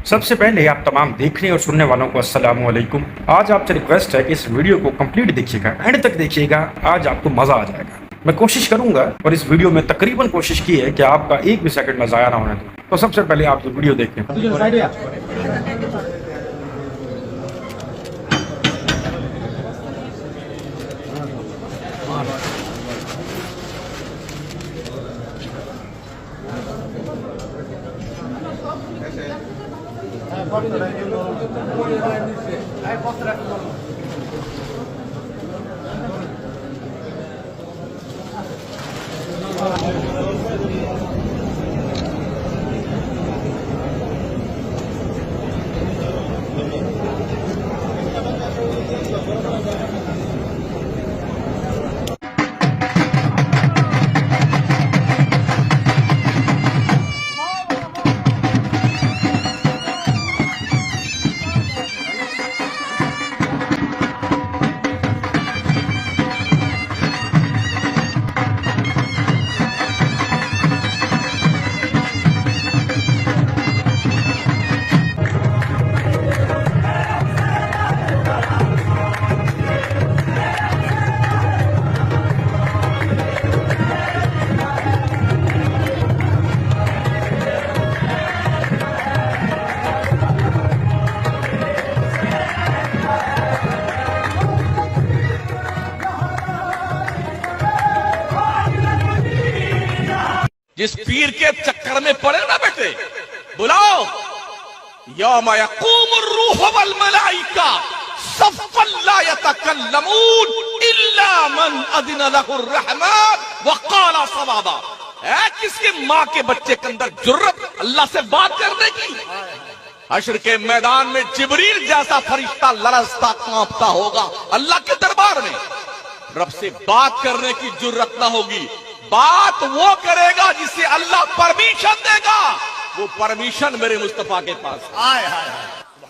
سب سے پہلے آپ تمام دیکھنے اور سننے والوں کو السلام علیکم۔ آج آپ سے ریکویسٹ ہے کہ اس ویڈیو کو کمپلیٹ دیکھیے گا، اینڈ تک دیکھیے گا، آج آپ کو مزہ آ جائے گا۔ میں کوشش کروں گا اور اس ویڈیو میں تقریباً کوشش کی ہے کہ آپ کا ایک بھی سیکنڈ میں ضائع نہ ہونے دوں۔ تو سب سے پہلے آپ ویڈیو دیکھیں۔ جس پیر کے چکر میں پڑے نا بیٹے، بلاؤ یوم یقوم الروح والملائکہ صفا لا یتکلمون الا من اذن له الرحمن وقال صوابا۔ ہے کس کے ماں کے بچے کے اندر جرت اللہ سے بات کرنے کی؟ حشر کے میدان میں جبریل جیسا فرشتہ لرزتا کانپتا ہوگا اللہ کے دربار میں، رب سے بات کرنے کی جرت نہ ہوگی۔ بات وہ کرے گا جسے اللہ پرمیشن دے گا، وہ پرمیشن میرے مصطفیٰ کے پاس۔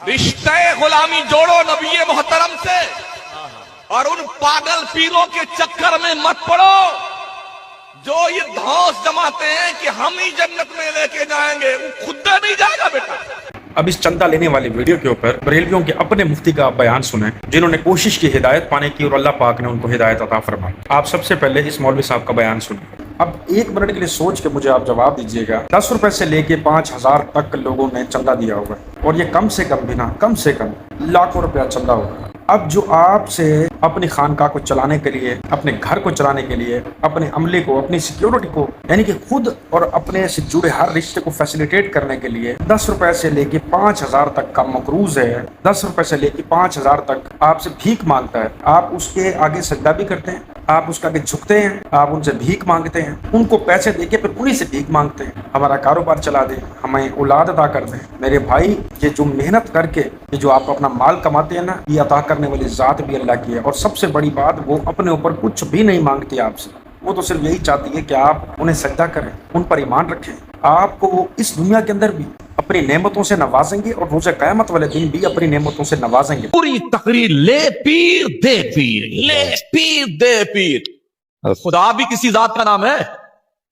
رشتہ غلامی جوڑو نبی محترم سے، اور ان پاگل پیروں کے چکر میں مت پڑو جو یہ دھوس جماتے ہیں کہ ہم ہی جنت میں لے کے جائیں گے، وہ خود نہیں جائے گا بیٹا۔ اب اس چندہ لینے والی ویڈیو کے اوپر بریلویوں کے اپنے مفتی کا بیان سنیں، جنہوں نے کوشش کی ہدایت پانے کی اور اللہ پاک نے ان کو ہدایت عطا فرمائی۔ آپ سب سے پہلے اس مولوی صاحب کا بیان سنیں۔ اب ایک منٹ کے لیے سوچ کے مجھے آپ جواب دیجئے گا، 10 روپے سے لے کے 5000 تک لوگوں نے چندہ دیا ہوگا، اور یہ کم سے کم بھی نہ، کم سے کم لاکھوں روپیہ چندہ ہوگا۔ اب جو آپ سے اپنی خانقاہ کو چلانے کے لیے، اپنے گھر کو چلانے کے لیے، اپنے عملے کو، اپنی سیکیورٹی کو، یعنی کہ خود اور اپنے سے جڑے ہر رشتے کو فیسیلیٹیٹ کرنے کے لیے 10 روپے سے لے کے 5000 تک کا مقروض ہے، 10 روپے سے لے کے 5000 تک آپ سے بھیک مانگتا ہے، آپ اس کے آگے سجدہ بھی کرتے ہیں، آپ اس کے آگے جھکتے ہیں، آپ ان سے بھیک مانگتے ہیں، ان کو پیسے دے کے پھر انہی سے بھیک مانگتے ہیں، ہمارا کاروبار چلا دیں، ہمیں اولاد عطا کر دیں۔ میرے بھائی، یہ جو محنت کر کے یہ جو آپ اپنا مال کماتے ہیں نا، یہ عطا کرنے والی ذات بھی اللہ کی ہے، اور سب سے بڑی بات، وہ اپنے اوپر کچھ بھی نہیں مانگتی آپ سے، وہ تو صرف یہی چاہتی ہے کہ آپ انہیں سجدہ کریں، ان پر ایمان رکھیں، آپ کو وہ اس دنیا کے اندر بھی اپنی نعمتوں سے نوازیں گے اور روز قیامت والے دن بھی اپنی نعمتوں سے نوازیں گے۔ پوری تقریر لے پیر دے پیر، لے پیر دے پیر۔ خدا بھی کسی ذات کا نام ہے،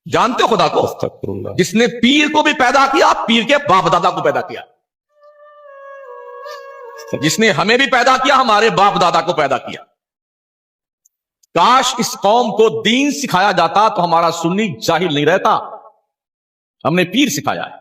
جانتے ہو خدا کو؟ جس نے پیر کو بھی پیدا کیا، پیر کے باپ دادا کو پیدا کیا، جس نے ہمیں بھی پیدا کیا، ہمارے باپ دادا کو پیدا کیا۔ کاش اس قوم کو دین سکھایا جاتا تو ہمارا سنی جاہل نہیں رہتا۔ ہم نے پیر سکھایا ہے،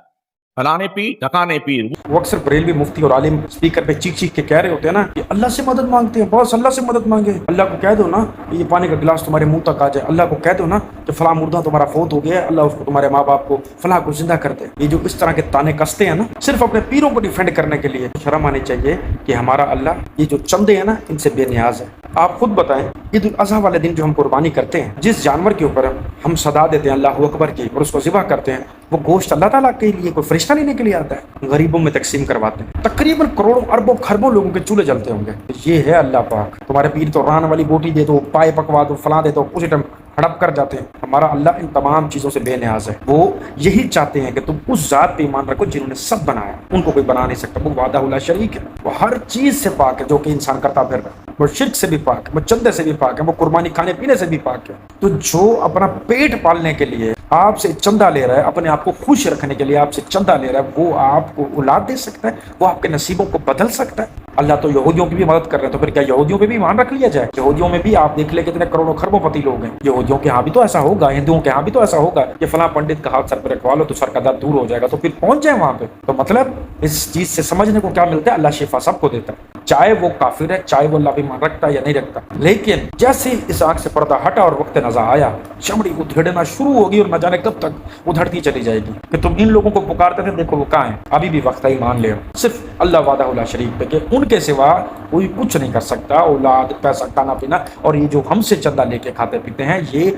فلانے پیر، ڈھکانے پیر۔ وہ اکثر بریلوی مفتی اور عالم اسپیکر پہ چیخ چیخ کے کہہ رہے ہوتے ہیں نا کہ اللہ سے مدد مانگتے ہیں، بس اللہ سے مدد مانگے، اللہ کو کہہ دو نا یہ پانی کا گلاس تمہارے منہ تک آ جائے، اللہ کو کہہ دو نا کہ فلاں مردہ تمہارا فوت ہو گیا ہے، اللہ اس کو، تمہارے ماں باپ کو، فلاں کو زندہ کر دے۔ یہ جو اس طرح کے تانے کستے ہیں نا، صرف اپنے پیروں کو ڈیفینڈ کرنے کے لیے، شرم آنی چاہیے کہ ہمارا اللہ یہ جو چندے ہیں نا، ان سے بے نیاز ہے۔ آپ خود بتائیں، عید الاضحیٰ والے دن جو ہم قربانی کرتے ہیں، جس جانور کے اوپر ہم صدا دیتے ہیں اللہ اکبر کی اور اس کو ذبح کرتے ہیں، وہ گوشت اللہ تعالیٰ کے لیے کوئی فرشتہ لینے کے لیے آتا ہے، غریبوں میں تقسیم کرواتے ہیں۔ تقریباً کروڑوں اربوں خربوں لوگوں کے چولہے جلتے ہوں گے۔ یہ ہے اللہ پاک۔ تمہارے پیر تو ران والی بوٹی دے دو، پائے پکوا دو، فلاں دے دو، اسی ٹائم ہڑپ کر جاتے ہیں۔ ہمارا اللہ ان تمام چیزوں سے بے نیاز ہے۔ وہ یہی چاہتے ہیں کہ تم اس ذات پہ ایمان رکھو جنہوں نے سب بنایا، ان کو کوئی بنا نہیں سکتا، وہ وحدہ لا شریک ہے، وہ ہر چیز سے پاک ہے جو کہ انسان کرتا پھر رہا ہے، وہ شرک سے بھی پاک ہے، وہ چندے سے بھی پاک ہے، وہ قربانی کھانے پینے سے بھی پاک ہے۔ تو جو اپنا پیٹ پالنے کے لیے آپ سے چندہ لے رہا ہے، اپنے آپ کو خوش رکھنے کے لیے آپ سے چندہ لے رہا ہے، وہ آپ کو اولاد دے سکتا ہے، وہ آپ کے نصیبوں کو بدل سکتا ہے؟ اللہ تو یہودیوں کی بھی مدد کر رہے ہیں، تو پھر کیا یہودیوں پہ بھی ایمان رکھ لیا جائے؟ یہودیوں میں بھی آپ دیکھ لیں کتنے کروڑوں خربوں پتی لوگ ہیں، یہودیوں کے ہاں بھی تو ایسا ہوگا، ہندوؤں کے ہاں بھی تو ایسا ہوگا کہ فلاں پنڈت کا ہاتھ سر پہ رکھوا لو تو سر کا درد دور ہو جائے گا، تو پھر پہنچ جائیں وہاں پہ۔ تو مطلب اس چیز سے سمجھنے کو کیا ملتا ہے؟ اللہ شفا سب کو دیتا ہے، چاہے وہ کافر ہے، چاہے وہ اللہ پہ ایمان رکھتا ہے یا نہیں رکھتا، لیکن جیسے اس آنکھ سے پردہ ہٹا اور وقت نظر آیا، چمڑی ادھڑنا شروع ہوگی اور نہ جانے کب تک ادھڑتی چلی جائے گی کہ تم ان لوگوں کو پکارتے تھے، دیکھو وہ کہاں ہیں، ابھی بھی وقت ہے ایمان لے آؤ صرف اللہ وحدہ لا شریک پہ، کہ ان کے سوا کوئی کچھ نہیں کر سکتا، اولاد، پیسہ، کھانا پینا، اور یہ جو ہم سے چندہ لے کے کھاتے پیتے ہیں یہ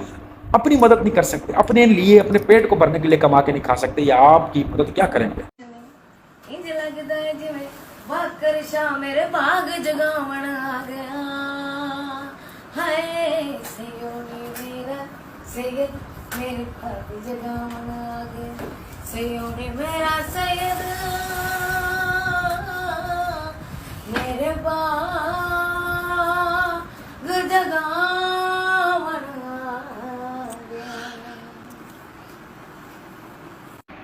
اپنی مدد نہیں کر سکتے، اپنے لیے اپنے پیٹ کو بھرنے کے لیے کما کے نہیں کھا سکتے، یا آپ کی مدد کیا کریں گے؟ انج لگدا ہے جویں باکر شاہ میرے باغ جگاون آ گیا، ہائے سیونی میرا سید میرے باغ جگاون آ گیا، سیونی میرا سید میرے باغ جگاون آ گیا۔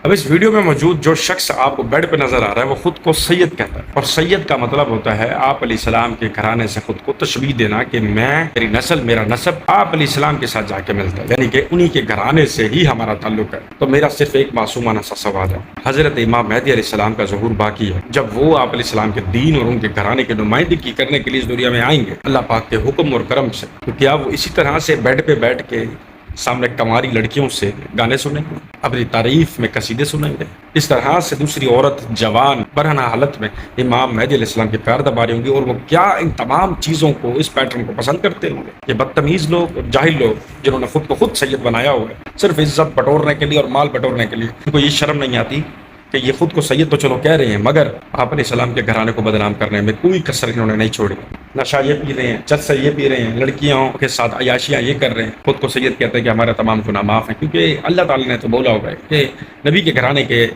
اب اس ویڈیو میں موجود جو شخص آپ کو بیڈ پہ نظر آ رہا ہے وہ خود کو سید کہتا ہے، اور سید کا مطلب ہوتا ہے آپ علیہ السلام کے گھرانے سے خود کو تشبیہ دینا کہ میری نسل، میرا نسب آپ علیہ السلام کے ساتھ جا کے ملتا ہے، یعنی کہ انہی کے گھرانے سے ہی ہمارا تعلق ہے۔ تو میرا صرف ایک معصومانہ سا سوال ہے، حضرت امام مہدی علیہ السلام کا ظہور باقی ہے، جب وہ آپ علیہ السلام کے دین اور ان کے گھرانے کی نمائندگی کرنے کے لیے اس دنیا میں آئیں گے اللہ پاک کے حکم اور کرم سے، تو کیا وہ اسی طرح سے بیڈ پہ بیٹھ کے سامنے کماری لڑکیوں سے گانے سنیں گے، اپنی تعریف میں قصیدے سنیں گے؟ اس طرح سے دوسری عورت جوان برہنہ حالت میں امام مہدی علیہ السلام کے پیر دبا رہی ہوں گی، اور وہ کیا ان تمام چیزوں کو، اس پیٹرن کو پسند کرتے ہوں گے؟ یہ بدتمیز لوگ اور جاہل لوگ جنہوں نے خود کو خود سید بنایا ہوا ہے صرف عزت بٹورنے کے لیے اور مال بٹورنے کے لیے، ان کو یہ شرم نہیں آتی کہ یہ خود کو سید تو چلو کہہ رہے ہیں مگر آپ علیہ السلام کے گھرانے کو بدنام کرنے میں کوئی کسر انہوں نے نہیں چھوڑی۔ نشہ یہ پی رہے ہیں، چرس یہ پی رہے ہیں، لڑکیوں کے ساتھ عیاشیاں یہ کر رہے ہیں، خود کو سید کہتے ہیں کہ ہمارا تمام گناہ معاف ہیں، کیونکہ اللہ تعالیٰ نے تو بولا ہوگا کہ نبی کے گھرانے کے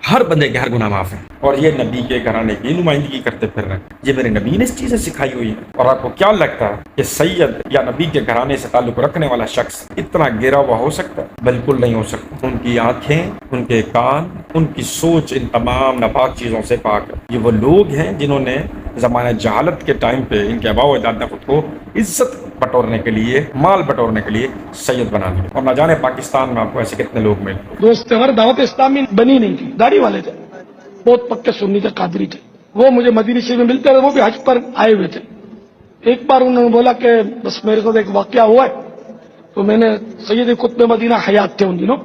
ہر بندے کے ہر گناہ معاف ہیں، اور یہ نبی کے گھرانے کی نمائندگی کرتے پھر رہے ہیں۔ یہ میرے نبی نے اس چیزیں سکھائی ہوئی ہیں، اور آپ کو کیا لگتا ہے کہ سید یا نبی کے گھرانے سے تعلق رکھنے والا شخص اتنا گرا ہوا ہو سکتا ہے؟ بالکل نہیں ہو سکتا۔ ان کی آنکھیں، ان کے کان، ان کی سوچ ان تمام ناپاک چیزوں سے پاک ہے۔ یہ وہ لوگ ہیں جنہوں نے زمانہ جہالت کے ٹائم پہ ان کے آباء و اجداد نے خود کو عزت بٹورنے کے لیے، مال بٹورنے کے لیے سید بنا لیا، اور نہ جانے پاکستان میں آپ کو ایسے کتنے لوگ ملے۔ دوست ہماری دعوت اسلامی بنی نہیں تھی، داڑھی والے تھے، بہت پکے سنی تھے، قادری تھے، وہ مجھے مدینہ شریف میں ملتے تھے، وہ بھی حج پر آئے ہوئے تھے۔ ایک بار انہوں نے بولا کہ بس میرے ساتھ ایک واقعہ ہوا ہے، تو میں نے سید قطب مدینہ حیات تھے ان دنوں،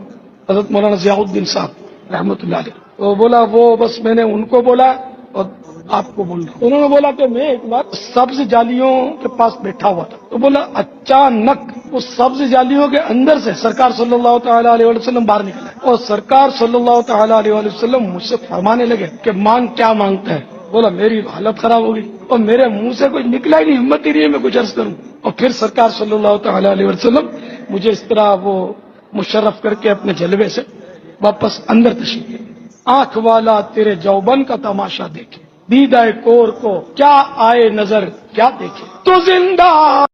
حضرت مولانا ضیاء الدین صاحب رحمۃ اللہ علیہ، تو بولا وہ بس میں نے ان کو بولا اور آپ کو بول رہا ہوں۔ انہوں نے بولا کہ میں ایک بار سبز جالیوں کے پاس بیٹھا ہوا تھا، تو بولا اچانک اس سبز جالیوں کے اندر سے سرکار صلی اللہ تعالیٰ علیہ وسلم باہر نکلا، اور سرکار صلی اللہ تعالیٰ علیہ وسلم مجھ سے فرمانے لگے کہ مانگ کیا مانگتا ہے؟ بولا میری حالت خراب ہو گئی اور میرے منہ سے کچھ نکلا ہی نہیں، ہمت ہی نہیں ہے میں کچھ عرض کروں۔ اور پھر سرکار صلی اللہ تعالیٰ علیہ وسلم مجھے اس طرح وہ مشرف کر کے اپنے جلوے سے واپس اندر تشریف لے۔ آنکھ والا تیرے جوبن کا تماشا دیکھے، دیدہ کور کو کیا آئے نظر کیا دیکھے، تو زندہ